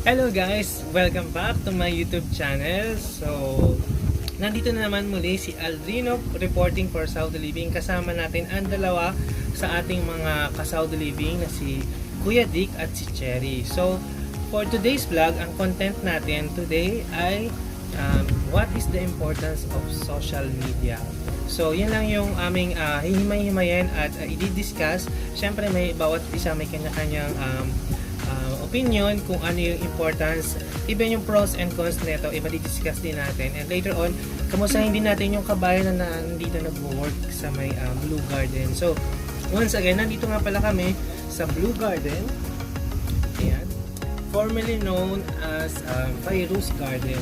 Hello guys! Welcome back to my YouTube channel. So, nandito na naman muli si Aldrino reporting for Saudi Living. Kasama natin ang dalawa sa ating mga ka-Saudi Living na si Kuya Dick at si Cherry. So, for today's vlog, ang content natin today ay what is the importance of social media. So, yan lang yung aming hihimay-himayin at i-discuss. Siyempre, may bawat isa may kanya-kanyang opinion kung ano yung importance, even yung pros and cons nito, iba di-discuss din natin. And later on, kamustahin din natin yung kabayan na nandito nag-work sa may Blue Garden. So, once again, nandito nga pala kami sa Blue Garden. Ayan. Formerly known as Fairuz Garden.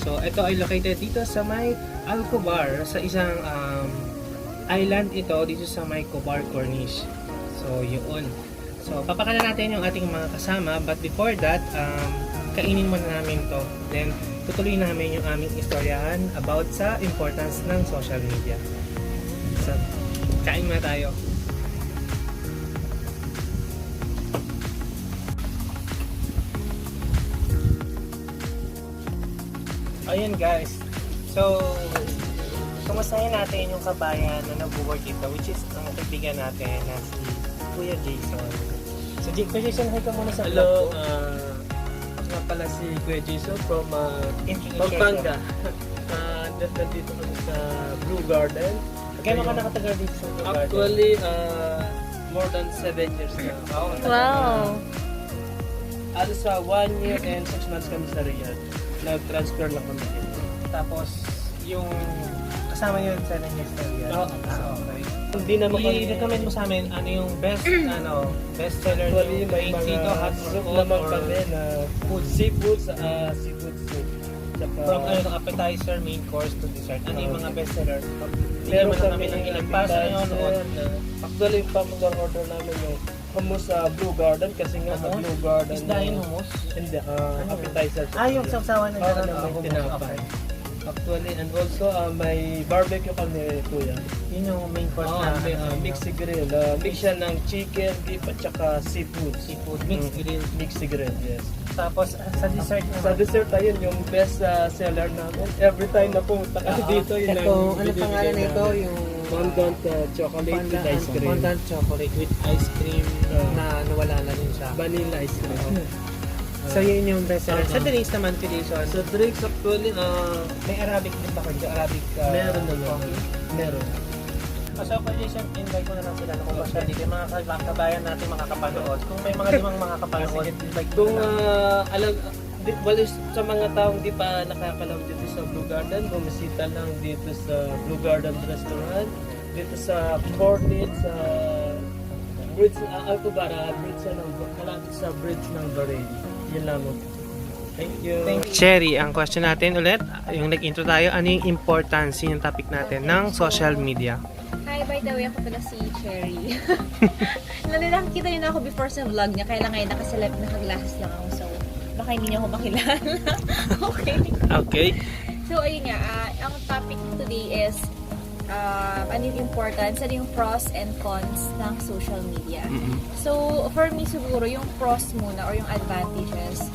So, ito ay located dito sa may Al-Khobar, sa isang island ito, dito sa may Khobar Corniche. So, yun. So, papakala natin yung ating mga kasama, but before that, kainin muna namin to. Then, tutuloy namin yung aming istoryahan about sa importance ng social media. So, kain muna tayo. Ayun guys. So, kumustahin natin yung kabayan na nag-work dito, which is ang kaibigan natin na si Kuya Jason. So, Kuya Jason, hi ka muna sa Hello, vlog ko. ako nga pala si Kuya Jason from Pampanga. Nandito kami sa Blue Garden. Kailan ka nakatagal dito sa Blue Garden? Actually, more than 7 years na. Wow! Alos sa 1 year and 6 months kami sa Riyadh. Nag-transfer lang kami dito. Tapos, yung kasama nyo sa Nigeria. Oo. Okay. Hindi naman I-recommend mo sa amin ano yung best best seller Actually, yung may main dito, mga hot soup or naman kami na seafood soup. from appetizer, main course to dessert. Ano yung mga best seller? Meron Meron kami kami ng ilang paso na yun. Actually, pamag-order namin yung hummus sa Blue Garden kasi nga sa Blue Garden. Isda yung hummus? Hindi, appetizer. Yung sawsawan na gano'n ng hummus. tinapay. Okay. Actually, and also may barbecue kami, kuya. Yun yung main course na Mixed grill. Mix siya ng chicken, beef, at saka seafood. seafood, mixed grill. Mixed grill, yes. Tapos sa dessert naman. Sa dessert, ayun yung best seller namin. Every time na pumunta kami dito, yun Ito, ang ano pangalan na ito? Yung fondant chocolate with ice cream. Fondant chocolate with ice cream na nawala na din siya. Vanilla ice cream. So yun yung best seller. Sa drinks naman, Pilison. Sa drinks, actually, May Arabic din ba kayo? Arabic meron naman. coffee? Meron. So, Pilison, invite ko na lang sila kung basta dito. Yung mga kabayan natin makakapanood. Kung may mga limang makakapanood, invite ko Kung na lang. alam, sa mga taong di pa nakakalam dito sa Blue Garden, bumisita lang dito sa Blue Garden Restaurant, dito sa Cornet, sa bridge Alcobara, bridge malapit sa bridge ng Bahrain. Yun lang. Thank you. Cherry, ang question natin ulit, yung nag-intro tayo, ano yung importance, yung topic natin ng social media? Hi, by the way, ako pala si Cherry. Nakikita niyo na ako before sa vlog niya, kaya lang ngayon naka-glasses lang ako, so baka hindi niyo ako makilala. Okay. Okay. So, ayun nga, ang topic today is ano yung importance, ano yung pros and cons ng social media. So, for me siguro, yung pros muna or yung advantages.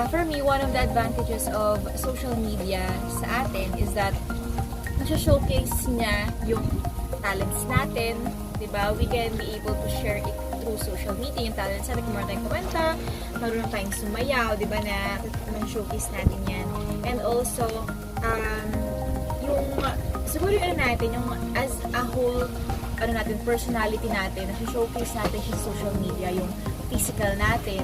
For me, one of the advantages of social media sa atin is that nasa-showcase niya yung talents natin, diba? We can be able to share it through social media, yung talents natin, kung marunong tayong kumanta, marunong tayong sumayaw, diba, na showcase natin yan. And also, yung siguro yung natin, yung as a whole, personality natin, nasa-showcase natin sa social media, yung physical natin,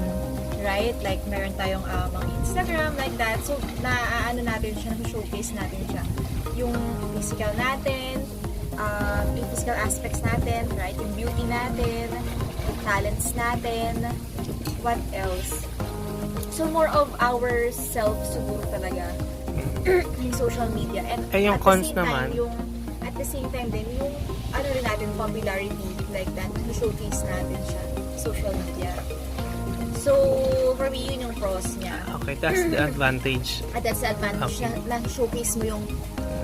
right? Like, meron tayong mga Instagram, like that. So, natin siya, nasa-showcase natin siya. Yung physical natin, yung physical aspects natin, right? Yung beauty natin, yung talents natin, what else? So, more of ourself siguro talaga yung social media. And yung at the cons same time, naman? At the same time din, yung ano rin natin, popularity, like that, showcase natin siya, social media. So, for me, yun yung pros niya. Okay, that's the advantage. At that's the advantage Okay. na showcase mo yung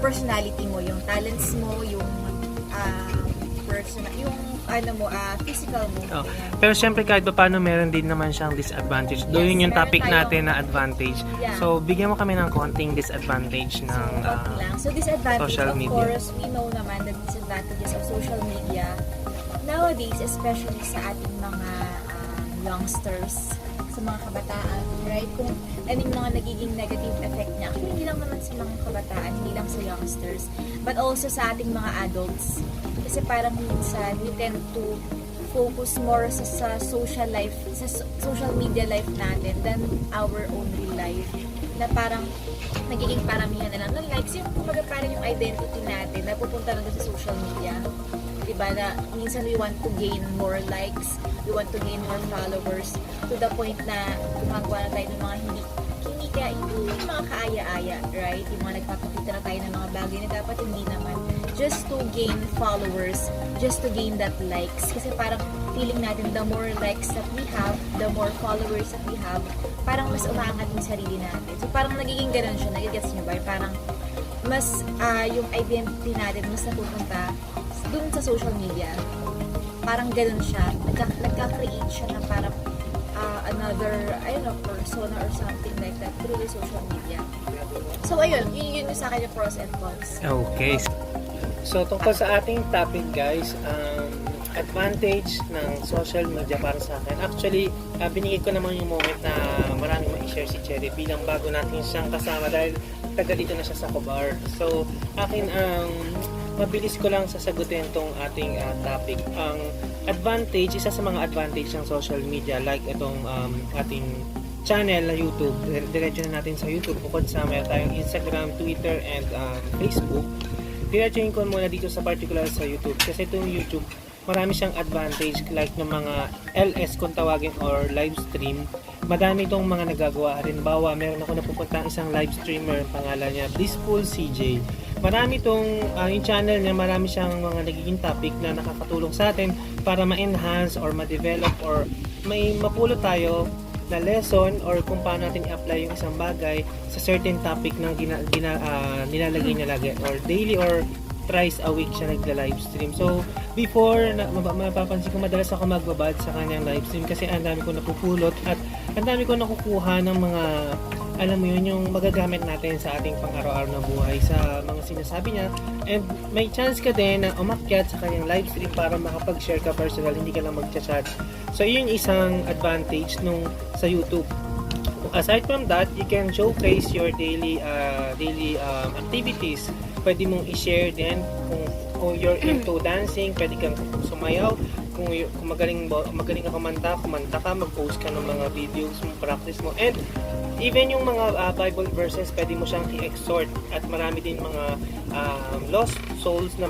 personality mo, yung talents mo, yung yung physical mo. Oh. Ganyan. Pero syempre kahit pa paano meron din naman siyang disadvantage. Doon Yes, yun yung meron topic tayong- natin na advantage. Yeah. So bigyan mo kami ng konting disadvantage ng Okay lang. So disadvantage, social of media. course, we know naman the disadvantages of social media nowadays, especially sa ating mga youngsters, sa mga kabataan, right? Kung ano yung mga nagiging negative effect niya. Actually, hindi lang naman sa mga kabataan, hindi lang sa youngsters, but also sa ating mga adults. Kasi parang minsan, we tend to focus more sa social life, sa social media life natin than our own real life. Na parang nagiging paramihan na lang ng likes. Yung kumbaga parang yung identity natin na pupunta na doon sa social media. Diba na minsan we want to gain more likes, we want to gain more followers to the point na gumagawa na tayo ng mga hindi yung mga kaaya-aya, right? Yung mga nagpapakita na tayo ng mga bagay na dapat hindi naman. Just to gain followers, just to gain that likes. Kasi parang feeling natin the more likes that we have, the more followers that we have, parang mas umaangat yung sarili natin. So parang nagiging ganun siya, nagigets nyo ba? Parang mas yung identity natin mas napupunta dun sa social media. Parang ganun siya. Nagka-create siya na parang another, I don't know, persona or something like that through the social media. So ayun, yun yung sa akin yung pros and cons. Okay. So tungkol sa ating topic guys, advantage ng social media para sa akin. Actually, binigay ko naman yung moment na maraming ma-share si Cherry bilang bago natin siyang kasama dahil taga dito na siya sa Cobar. So akin mabilis ko lang sasagutin tong ating topic. Ang advantage, isa sa mga advantage ng social media like itong ating channel na YouTube. Diretso na natin sa YouTube. Bukod sa meron tayong Instagram, Twitter, and Facebook. Diretsoin ko muna dito sa particular sa YouTube. Kasi itong YouTube, marami siyang advantage like ng mga LS kung tawagin or live stream. Madami itong mga nagagawa. Halimbawa, meron ako napupunta isang live streamer, pangalan niya Blissful CJ. Marami itong, yung channel niya, marami siyang mga nagiging topic na nakakatulong sa atin para ma-enhance or ma-develop or may mapulot tayo na lesson or kung paano natin i-apply yung isang bagay sa certain topic na nilalagay niya lagi or daily or thrice a week siya nagla-live stream. So, before, mapapansin ko madalas ako magbabad sa kanyang live stream kasi ang dami ko napupulot at ang dami ko nakukuha ng mga, alam mo yun, yung magagamit natin sa ating pang-araw-araw na buhay sa mga sinasabi niya. And may chance ka din na umakyat sa kanyang live stream para makapag-share ka personal, hindi ka lang mag-chat. So, yun isang advantage nung sa YouTube. Aside from that, you can showcase your daily activities. Pwede mong i-share din kung you're into dancing, pwede kang sumayaw. Kung magaling ka kumanta ka, mag-post ka ng mga videos mo, practice mo. And even yung mga Bible verses, pwede mo siyang i-exhort. At marami din mga lost souls na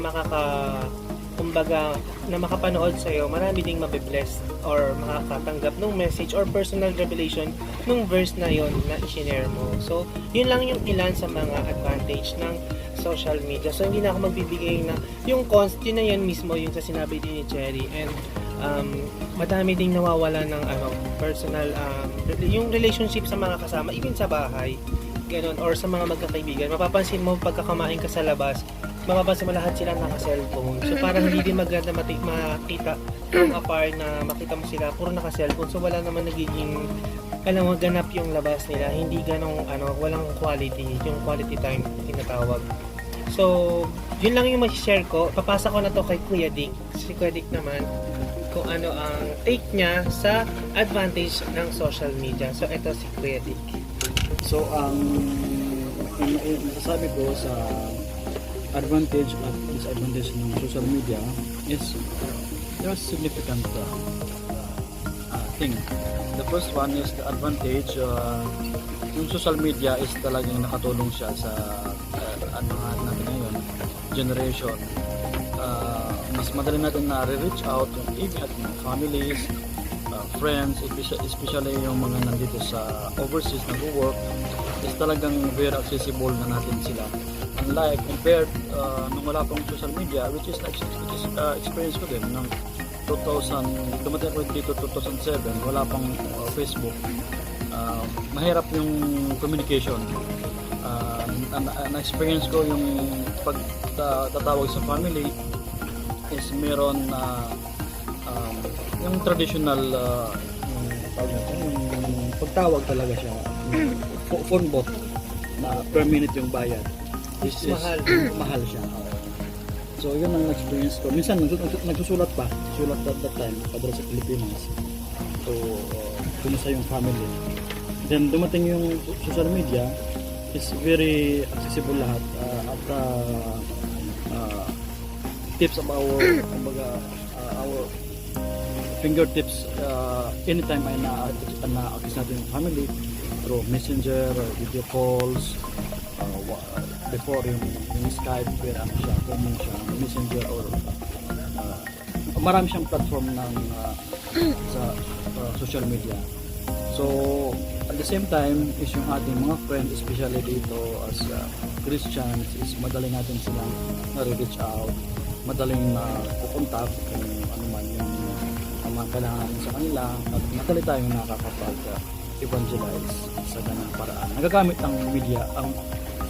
na makapanood sa'yo, marami ding mabibless or makakatanggap ng message or personal revelation nung verse na yon na i-share mo. So, yun lang yung ilan sa mga advantage ng social media. So, hindi na ako magbibigay na yung cons, yun na yun mismo yung sa sinabi din ni Cherry. And madami ding nawawala ng personal, yung relationship sa mga kasama, even sa bahay, ganun, or sa mga magkakaibigan. Mapapansin mo pagkakamain ka sa labas, mapapansin mo lahat sila naka-cellphone. So parang hindi din maganda makita from afar na makita mo sila puro naka-cellphone. So wala naman nagiging ganap yung labas nila. Hindi ganong walang quality, yung quality time tinatawag. So yun lang yung ma-share ko. Papasa ko na to kay Kuya Dick. Si Kuya Dick naman kung ano ang take niya sa advantage ng social media. So ito si Kuya Dick. So ang masasabi ko sa advantage at disadvantage ng social media is there's significant thing. The first one is the advantage. Yung social media is talagang nakatulong siya sa natin ngayon, generation. Mas madali natin na reach out even at families, friends, especially yung mga nandito sa overseas nag-work, is talagang very accessible na natin sila. Unlike compared nung wala pang social media, which is experience ko din ng 2000, dumating ako dito 2007, wala pang Facebook. Mahirap yung communication. Na-experience ko yung pagtatawag sa family is meron na yung traditional yung, tawag nito, yung pagtawag talaga siya, yung phone booth na per minute yung bayad is mahal siya. So yun ang experience ko. Minsan nagsusulat pa, sulat at that time padala sa Pilipinas. So kumusta yung family. Then dumating yung social media, is very accessible lahat at tips of our our fingertips anytime ay na-access natin yung family through messenger or video calls. Before yung Skype, pero ano siya, common siya, messenger or marami siyang platform ng sa social media. So at the same time is yung ating mga friends, especially dito as Christians, is madaling natin silang na-reach out, madaling pupunta kung ano man yung mga kailangan natin sa kanila, at madali tayong nakakapag-evangelize sa ganang paraan. Nagagamit ang media, ang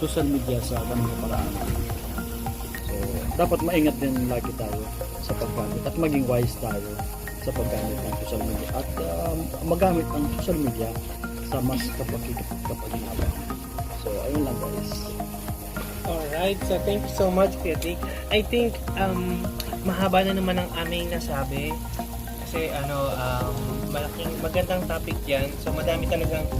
social media sa ganang paraan. So dapat maingat din lagi tayo sa paggamit at maging wise tayo sa paggamit ng social media at magamit ang social media sa mas kapag-ginawa. So ayun lang guys. Alright, so thank you so much, Kuya. I think mahaba na naman ang aming nasabi kasi magandang topic 'yan. So marami talagang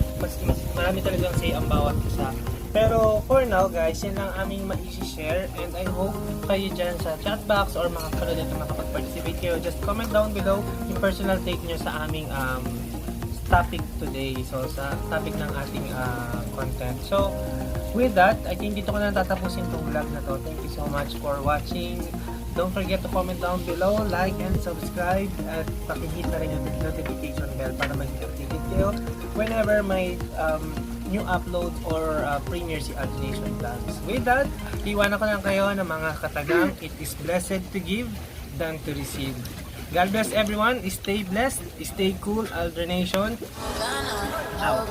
say ang bawat isa. Pero for now guys, yan lang aming ma-share and I hope kayo dyan sa chat box or mga kalulad na makapag-participate kayo. Just comment down below yung personal take nyo sa aming topic today. So sa topic ng ating content. So with that, I think dito ko na tatapusin itong vlog na to. Thank you so much for watching. Don't forget to comment down below, like and subscribe at pakihit na rin yung notification bell para mag-update kayo whenever may new uploads or premiere si Aldrination Vlogs. With that, iwanan ko lang kayo ng mga katagang, it is blessed to give than to receive. God bless everyone, stay blessed, stay cool, Aldrination. Out.